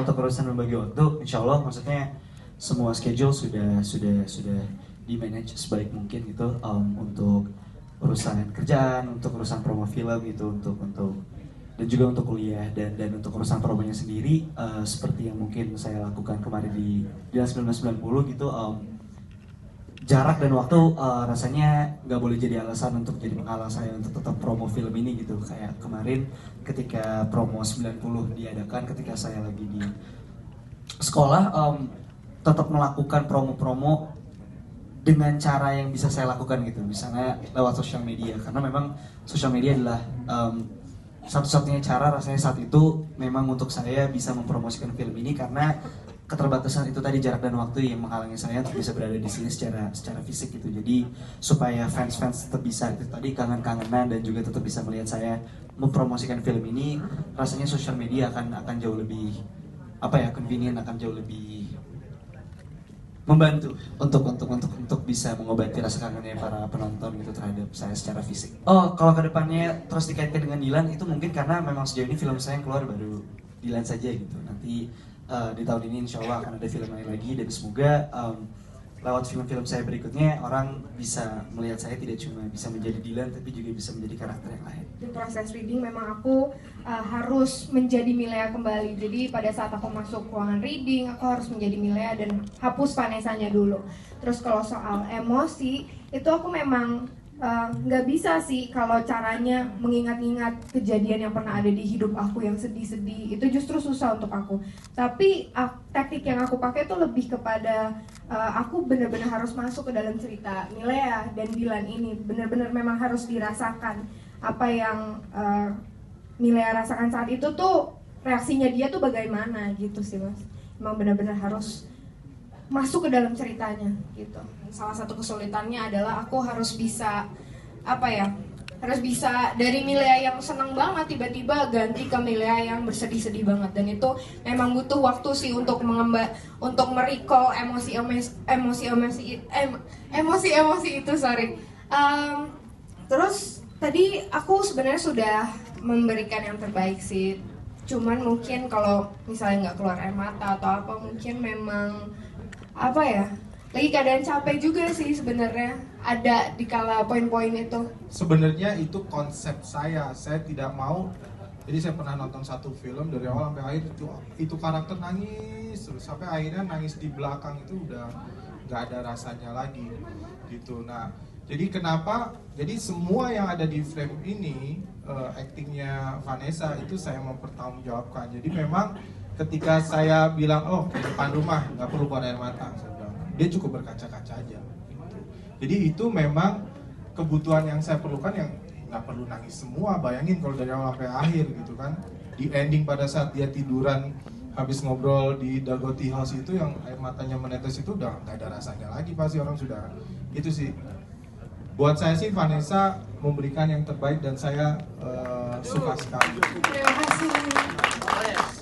untuk urusan membagi waktu, insya Allah maksudnya semua schedule sudah di manage sebaik mungkin gitu, untuk urusan kerjaan, untuk urusan promo film gitu, untuk dan juga untuk kuliah dan untuk urusan promonya sendiri, seperti yang mungkin saya lakukan kemarin di Dilan 1990 gitu, jarak dan waktu rasanya nggak boleh jadi alasan untuk jadi penghalang saya untuk tetap promo film ini gitu. Kayak kemarin ketika promo 90 diadakan ketika saya lagi di sekolah, tetap melakukan promo-promo dengan cara yang bisa saya lakukan gitu, misalnya lewat sosial media, karena memang sosial media adalah satu-satunya cara rasanya saat itu memang untuk saya bisa mempromosikan film ini, karena keterbatasan itu tadi, jarak dan waktu yang menghalangi saya untuk bisa berada di sini secara fisik gitu. Jadi supaya fans tetap bisa itu tadi kangen-kangenan dan juga tetap bisa melihat saya mempromosikan film ini, rasanya sosial media akan jauh lebih convenient, akan jauh lebih membantu untuk bisa mengobati rasa kangennya para penonton gitu terhadap saya secara fisik. Oh, kalau kedepannya terus dikaitkan dengan Dilan, itu mungkin karena memang sejauh ini film saya yang keluar baru Dilan saja gitu. Nanti di tahun ini insya Allah akan ada film lain lagi, dan semoga lewat film-film saya berikutnya orang bisa melihat saya tidak cuma bisa menjadi Dilan, tapi juga bisa menjadi karakter yang lain. Di proses reading memang aku harus menjadi Milea kembali. Jadi pada saat aku masuk ruangan reading, aku harus menjadi Milea dan hapus Vanessa-nya dulu. Terus kalau soal emosi, itu aku memang nggak bisa sih kalau caranya mengingat-ingat kejadian yang pernah ada di hidup aku yang sedih-sedih. Itu justru susah untuk aku. Tapi taktik yang aku pakai itu lebih kepada aku benar-benar harus masuk ke dalam cerita Milea dan Dilan ini. Benar-benar memang harus dirasakan apa yang Milea rasakan saat itu tuh, reaksinya dia tuh bagaimana gitu sih Mas. Memang benar-benar harus masuk ke dalam ceritanya gitu. Salah satu kesulitannya adalah aku harus bisa harus bisa dari Milea yang senang banget tiba-tiba ganti ke Milea yang bersedih-sedih banget, dan itu memang butuh waktu sih untuk merecall emosi itu, sorry. Terus tadi aku sebenarnya sudah memberikan yang terbaik sih, cuman mungkin kalau misalnya nggak keluar air mata atau apa, mungkin memang lagi keadaan capek juga sih sebenarnya, ada di kala poin-poin itu. Sebenarnya itu konsep saya tidak mau. Jadi saya pernah nonton satu film dari awal sampai akhir itu karakter nangis terus sampai akhirnya nangis di belakang itu udah nggak ada rasanya lagi gitu. Nah, jadi jadi semua yang ada di frame ini, aktingnya Vanessa itu saya mempertanggungjawabkan. Jadi memang ketika saya bilang, oh di depan rumah nggak perlu keluar air mata, saya bilang, dia cukup berkaca-kaca aja gitu. Jadi itu memang kebutuhan yang saya perlukan, yang nggak perlu nangis semua. Bayangin kalau dari awal sampai akhir gitu kan, di ending pada saat dia tiduran habis ngobrol di Dagoti House itu, yang air matanya menetes itu udah nggak ada rasanya lagi, pasti orang sudah itu sih. Buat saya sih Vanessa memberikan yang terbaik dan saya suka sekali. Terima kasih.